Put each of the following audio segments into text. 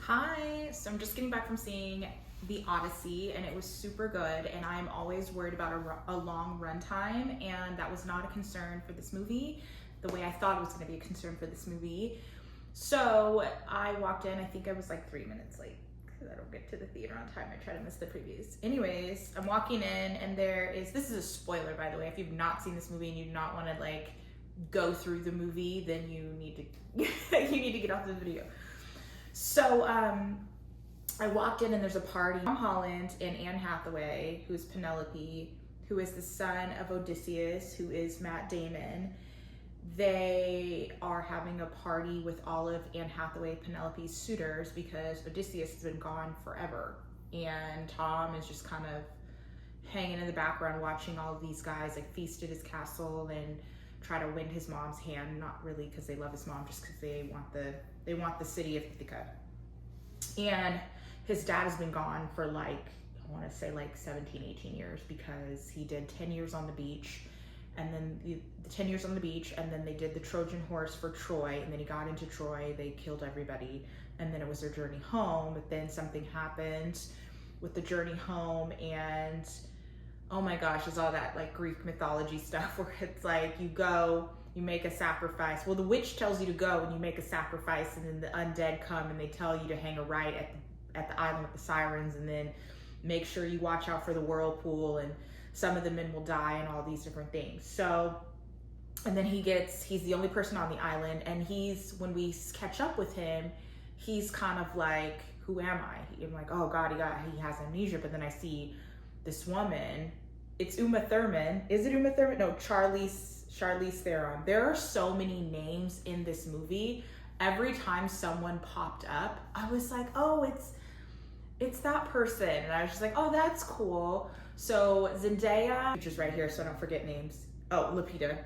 Hi, so I'm just getting back from seeing the Odyssey and it was super good. And I'm always worried about a long runtime, and that was not a concern for this movie the way I thought it was going to be a concern for this movie. So I walked in, I think I was like 3 minutes late because I don't get to the theater on time. I try to miss the previews. Anyways, I'm walking in, and this is a spoiler, by the way. If you've not seen this movie and you do not want to like go through the movie, then you need to you need to get off the video. So I walked in and there's a party. Tom Holland and Anne Hathaway, who is Penelope, who is the son of Odysseus, who is Matt Damon. They are having a party with all of Anne Hathaway, Penelope's suitors, because Odysseus has been gone forever. And Tom is just kind of hanging in the background watching all of these guys like feast at his castle and try to win his mom's hand. Not really because they love his mom, just because they want the city of Ithaca. And his dad has been gone for like, I want to say like 17, 18 years, because he did 10 years on the beach, and then the 10 years on the beach, and then they did the Trojan horse for Troy, and then he got into Troy, they killed everybody, and then it was their journey home. But then something happened with the journey home, and oh my gosh, it's all that like Greek mythology stuff where it's like you go, you make a sacrifice. Well, the witch tells you to go and you make a sacrifice, and then the undead come and they tell you to hang a rite at the island with the sirens, and then make sure you watch out for the whirlpool, and some of the men will die, and all these different things. So, and then he's the only person on the island, and when we catch up with him, he's kind of like, who am I? I'm like, oh God, he has amnesia. But then I see this woman. It's Uma Thurman. Is it Uma Thurman? No, Charlize Theron. There are so many names in this movie. Every time someone popped up, I was like, oh, it's that person. And I was just like, oh, that's cool. So Zendaya, which is right here, so I don't forget names. Oh, Lupita.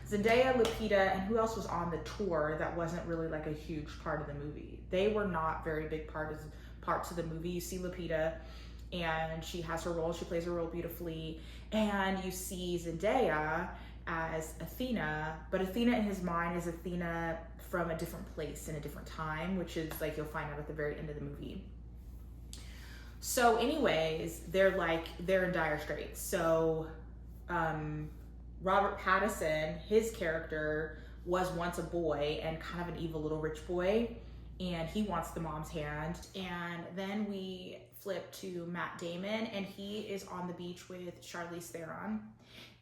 Zendaya, Lupita, and who else was on the tour that wasn't really like a huge part of the movie? They were not very big parts of the movie. You see Lupita, and she has her role. She plays her role beautifully. And you see Zendaya as Athena, but Athena in his mind is Athena from a different place in a different time, which is like you'll find out at the very end of the movie. So anyways, they're in dire straits. So Robert Pattinson, his character, was once a boy and kind of an evil little rich boy, and he wants the mom's hand. And then we flip to Matt Damon, and he is on the beach with Charlize Theron,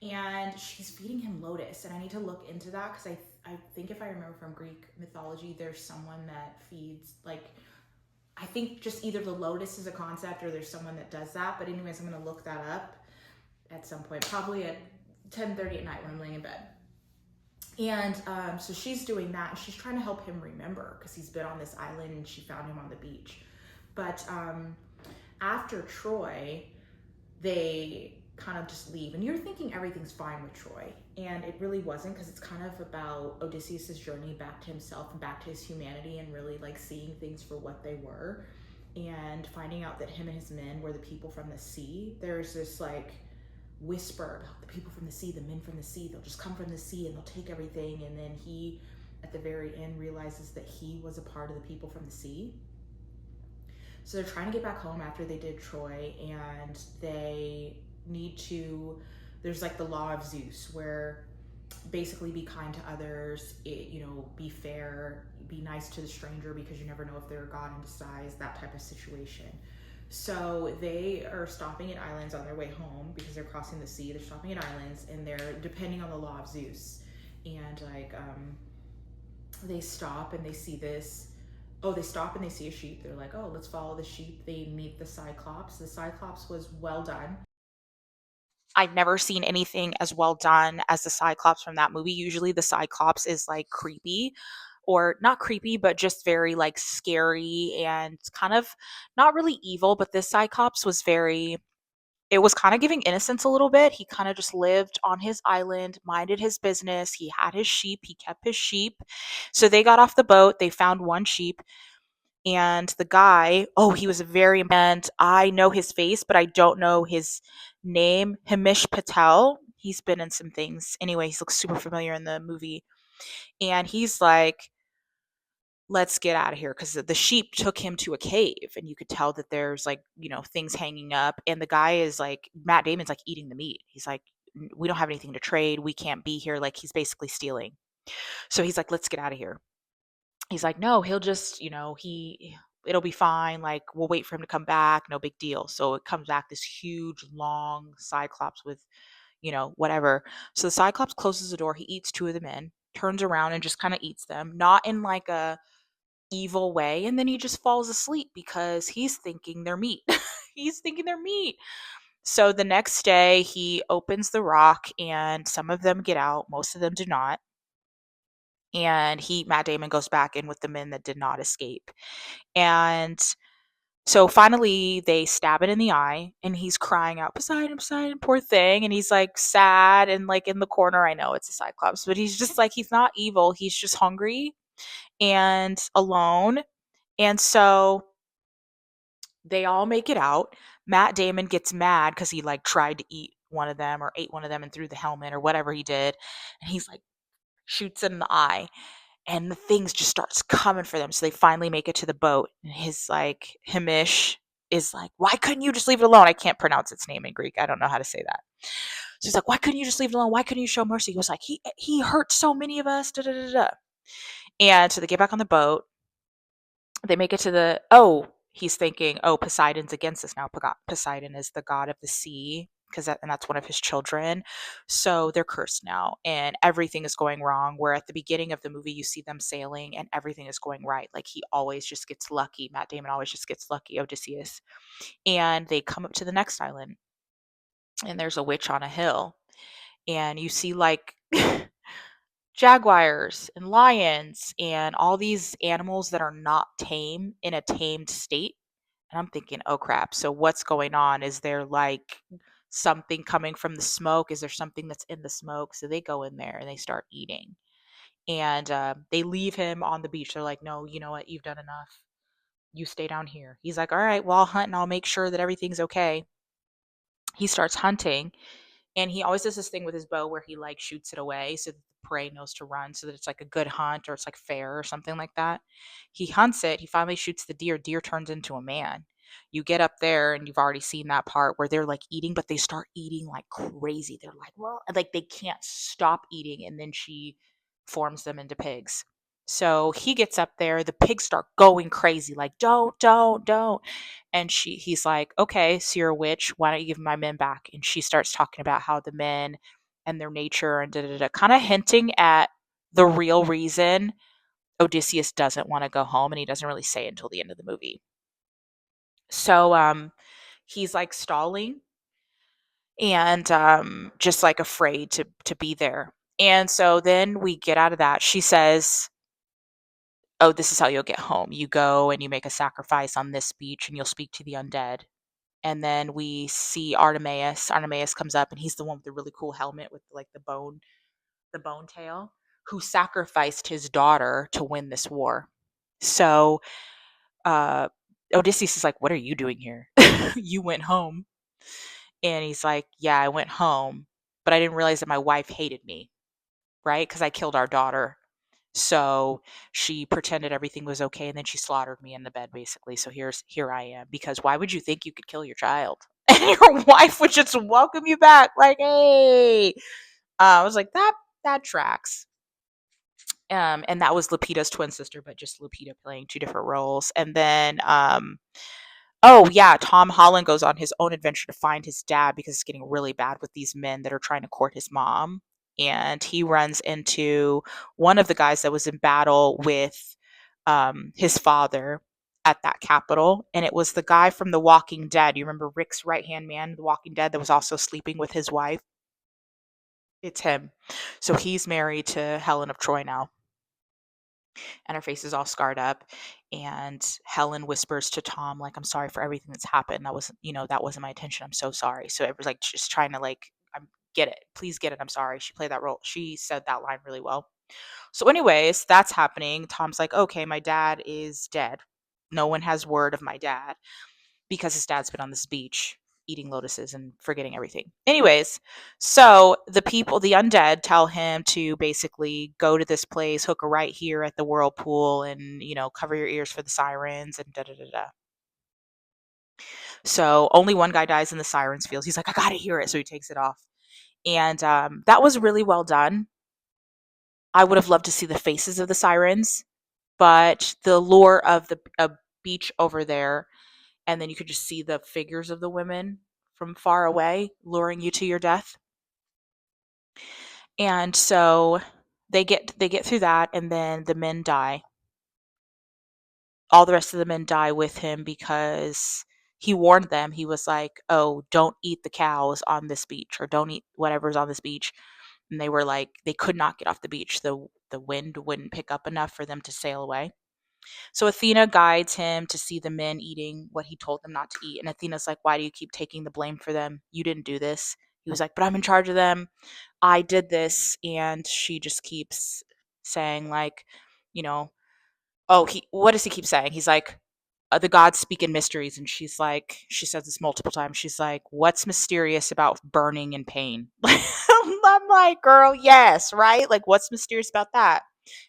and she's feeding him lotus. And I need to look into that, because I think if I remember from Greek mythology, there's someone that feeds, like, I think just either the lotus is a concept or there's someone that does that. But anyways, I'm gonna look that up at some point, probably at 10:30 at night when I'm laying in bed. And so she's doing that, and she's trying to help him remember, because he's been on this island and she found him on the beach. But after Troy, they kind of just leave, and you're thinking everything's fine with Troy, and it really wasn't, because it's kind of about Odysseus's journey back to himself and back to his humanity, and really like seeing things for what they were, and finding out that him and his men were the people from the sea. There's this like whisper about the people from the sea, the men from the sea, they'll just come from the sea and they'll take everything. And then he, at the very end, realizes that he was a part of the people from the sea. So they're trying to get back home after they did Troy, and they need to, there's like the law of Zeus, where basically be kind to others, be fair, be nice to the stranger, because you never know if they're a god in disguise, that type of situation. So they are stopping at islands on their way home, because they're crossing the sea. They're stopping at islands, and they're depending on the law of Zeus. And they stop and they see this. Oh, they stop and they see a sheep. They're like, oh, let's follow the sheep. They meet the Cyclops. The Cyclops was well done. I've never seen anything as well done as the Cyclops from that movie. Usually the Cyclops is like creepy, or not creepy, but just very like scary and kind of not really evil. But this Cyclops was it was kind of giving innocence a little bit. He kind of just lived on his island, minded his business. He had his sheep, he kept his sheep. So they got off the boat, they found one sheep, and the guy, oh, he was and I know his face, but I don't know his name. Hamish Patel. He's been in some things. Anyway, he looks super familiar in the movie. And he's like, let's get out of here, because the sheep took him to a cave, and you could tell that there's like, things hanging up, and the guy is like, Matt Damon's like eating the meat. He's like, we don't have anything to trade, we can't be here, like he's basically stealing. So he's like, let's get out of here. He's like, no, he'll just, it'll be fine, like we'll wait for him to come back, no big deal. So it comes back, this huge long cyclops with, whatever. So the cyclops closes the door, he eats two of the men, turns around and just kind of eats them, not in like a evil way, and then he just falls asleep because he's thinking they're meat. He's thinking they're meat. So the next day he opens the rock and some of them get out, most of them do not. And Matt Damon goes back in with the men that did not escape. And so finally they stab it in the eye and he's crying out, Poseidon, Poseidon, poor thing. And he's like sad and like in the corner. I know it's a cyclops, but he's just like, he's not evil. He's just hungry and alone. And so they all make it out. Matt Damon gets mad because he like tried to eat one of them or ate one of them and threw the helmet or whatever he did. And he's like, shoots it in the eye. And the things just starts coming for them. So they finally make it to the boat. And his like Hamish is like, why couldn't you just leave it alone? I can't pronounce its name in Greek. I don't know how to say that. So he's like, why couldn't you just leave it alone? Why couldn't you show mercy? He was like, he hurt so many of us. Da, da, da, da. And so they get back on the boat. They make it to he's thinking, Poseidon's against us now. Poseidon is the god of the sea, and that's one of his children. So they're cursed now, and everything is going wrong. Where at the beginning of the movie, you see them sailing, and everything is going right. Like he always just gets lucky. Matt Damon always just gets lucky. Odysseus, and they come up to the next island, and there's a witch on a hill, and you see like jaguars and lions and all these animals that are not tame in a tamed state. And I'm thinking, oh crap. So what's going on? Is there like something coming from the smoke? Is there something that's in the smoke? So they go in there and they start eating. And they leave him on the beach. They're like, no, you know what? You've done enough. You stay down here. He's like, all right, well, I'll hunt and I'll make sure that everything's okay. He starts hunting, and he always does this thing with his bow where he like shoots it away so that the prey knows to run, so that it's like a good hunt or it's like fair or something like that. He hunts it, he finally shoots the deer turns into a man. You get up there and you've already seen that part where they're like eating, but they start eating like crazy. They're like, well, like they can't stop eating, and then she forms them into pigs. So he gets up there, the pigs start going crazy, like, don't. And he's like, okay, so you're a witch. Why don't you give my men back? And she starts talking about how the men and their nature and kind of hinting at the real reason Odysseus doesn't want to go home. And he doesn't really say it until the end of the movie. So he's like stalling and just like afraid to be there. And so then we get out of that. She says, oh, this is how you'll get home. You go and you make a sacrifice on this beach and you'll speak to the undead. And then we see Artemis. Artemis comes up and he's the one with the really cool helmet with like the bone tail, who sacrificed his daughter to win this war. So uh, Odysseus is like, what are you doing here? You went home. And he's like, yeah, I went home, but I didn't realize that my wife hated me, right? Because I killed our daughter. So she pretended everything was okay, and then she slaughtered me in the bed, basically. So here I am. Because why would you think you could kill your child? And your wife would just welcome you back, like, hey. I was like, that tracks. And that was Lupita's twin sister, but just Lupita playing two different roles. And then oh yeah, Tom Holland goes on his own adventure to find his dad because it's getting really bad with these men that are trying to court his mom. And he runs into one of the guys that was in battle with his father at that capital. And it was the guy from The Walking Dead. You remember Rick's right hand man, The Walking Dead, that was also sleeping with his wife? It's him. So he's married to Helen of Troy now, and her face is all scarred up. And Helen whispers to Tom, like, I'm sorry for everything that's happened. That wasn't my intention. I'm so sorry. So it was like just trying to like, get it. Please get it. I'm sorry. She played that role. She said that line really well. So, anyways, that's happening. Tom's like, okay, my dad is dead. No one has word of my dad because his dad's been on this beach. eating lotuses and forgetting everything. Anyways, so the people, the undead, tell him to basically go to this place, hook a right here at the whirlpool, and cover your ears for the sirens and da da da da. So only one guy dies in the sirens field. He's like, I gotta hear it, so he takes it off, and that was really well done. I would have loved to see the faces of the sirens, but the lure of the beach over there, and then you could just see the figures of the women from far away luring you to your death. And so they get through that, and then the men die. All the rest of the men die with him because he warned them. He was like, "Oh, don't eat the cows on this beach, or don't eat whatever's on this beach." And they were like, they could not get off the beach. The wind wouldn't pick up enough for them to sail away. So Athena guides him to see the men eating what he told them not to eat. And Athena's like, "Why do you keep taking the blame for them? You didn't do this." He was like, "But I'm in charge of them. I did this." And she just keeps saying, like, you know, what does he keep saying? He's like, "The gods speak in mysteries." And she's like, she says this multiple times. She's like, "What's mysterious about burning and pain?" I'm like, girl, yes, right? Like, what's mysterious about that?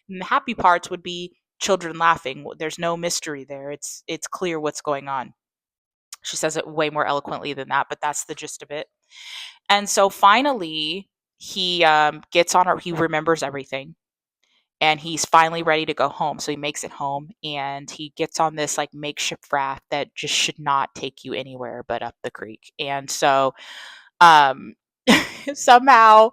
And the happy parts would be children laughing. There's no mystery there. It's clear what's going on. She says it way more eloquently than that, but that's the gist of it. And so finally, he gets on. He remembers everything, and he's finally ready to go home. So he makes it home, and he gets on this like makeshift raft that just should not take you anywhere but up the creek. And so um somehow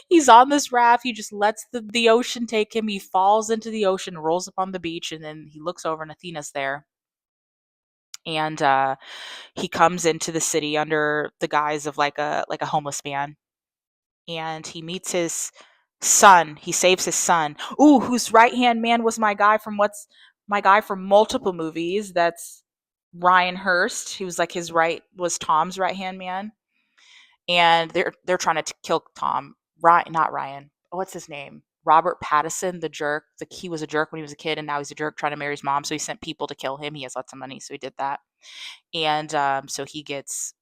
he's on this raft. He just lets the ocean take him. He falls into the ocean, rolls up on the beach, and then he looks over and Athena's there. And he comes into the city under the guise of like a homeless man, and he meets his son. He saves his son. Ooh, whose right hand man was my guy from multiple movies? That's Ryan Hurst. He was like was Tom's right hand man, and they're trying to kill Tom. Ryan, not Ryan. What's his name? Robert Pattinson, the jerk. He was a jerk when he was a kid, and now he's a jerk trying to marry his mom. So he sent people to kill him. He has lots of money, so he did that. And so he gets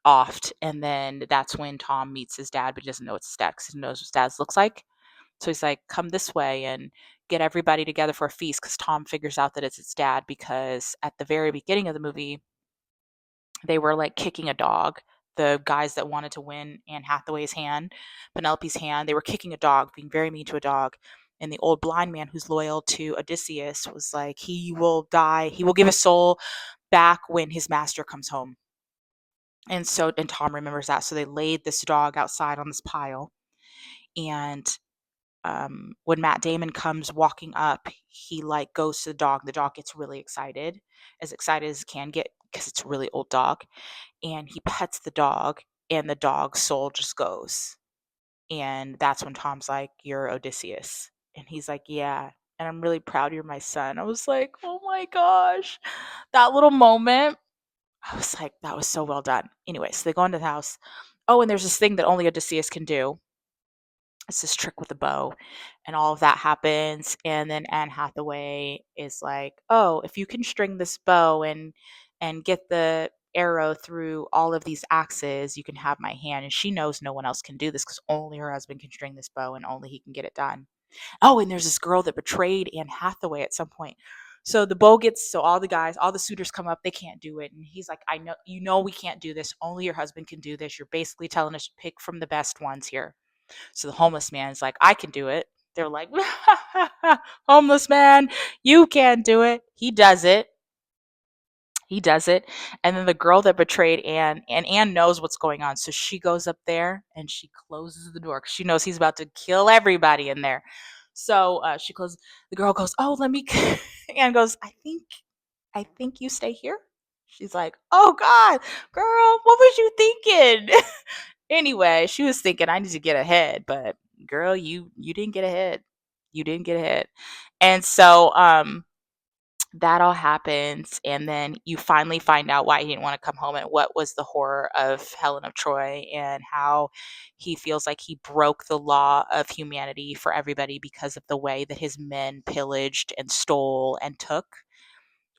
offed, and then that's when Tom meets his dad, but he doesn't know it's his dad because he knows what his dad looks like. So he's like, "Come this way and get everybody together for a feast," because Tom figures out that it's his dad, because at the very beginning of the movie, they were like kicking a dog. The guys that wanted to win Anne Hathaway's hand, Penelope's hand, they were kicking a dog, being very mean to a dog. And the old blind man who's loyal to Odysseus was like, he will die, he will give his soul back when his master comes home. And Tom remembers that. So they laid this dog outside on this pile. And when Matt Damon comes walking up, he like goes to the dog. The dog gets really excited as it can get, because it's a really old dog. And he pets the dog, and the dog's soul just goes. And that's when Tom's like, "You're Odysseus." And he's like, "Yeah. And I'm really proud you're my son." I was like, oh my gosh. That little moment, I was like, that was so well done. Anyway, so they go into the house. Oh, and there's this thing that only Odysseus can do. It's this trick with a bow, and all of that happens. And then Anne Hathaway is like, "Oh, if you can string this bow and get the arrow through all of these axes, you can have my hand." And she knows no one else can do this because only her husband can string this bow, and only he can get it done. Oh, and there's this girl that betrayed Anne Hathaway at some point. So the bow gets, so all the guys, all the suitors come up, they can't do it. And he's like, "I know, we can't do this. Only your husband can do this. You're basically telling us to pick from the best ones here." So the homeless man is like, "I can do it." They're like, "Homeless man, you can't do it." He does it. He does it. And then the girl that betrayed Anne, and Anne knows what's going on. So she goes up there and she closes the door because she knows he's about to kill everybody in there. So she closes. The girl goes, "Oh, let me." Anne goes, I think you stay here." She's like, "Oh God, girl, what was you thinking?" Anyway, she was thinking, "I need to get ahead," but girl, you didn't get ahead. You didn't get ahead. And so that all happens, and then you finally find out why he didn't want to come home and what was the horror of Helen of Troy, and how he feels like he broke the law of humanity for everybody because of the way that his men pillaged and stole and took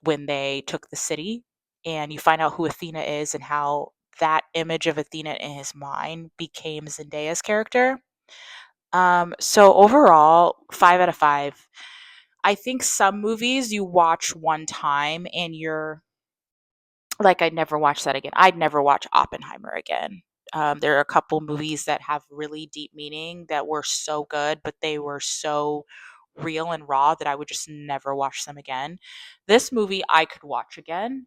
when they took the city. And you find out who Athena is and how that image of Athena in his mind became Zendaya's character. So overall, 5 out of 5. I think some movies you watch one time and you're like, I'd never watch that again. I'd never watch Oppenheimer again. There are a couple movies that have really deep meaning that were so good, but they were so real and raw that I would just never watch them again. This movie I could watch again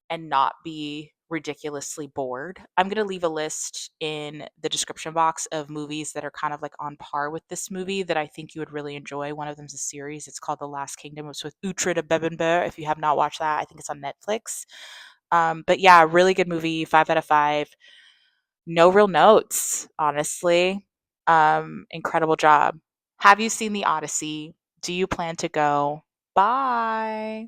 and not be ridiculously bored. I'm going to leave a list in the description box of movies that are kind of like on par with this movie that I think you would really enjoy. One of them is a series. It's called The Last Kingdom. It's with Uhtred of Bebenber. If you have not watched that, I think it's on Netflix. But yeah, really good movie, 5 out of 5. No real notes, honestly. Incredible job. Have you seen the Odyssey? Do you plan to go? Bye.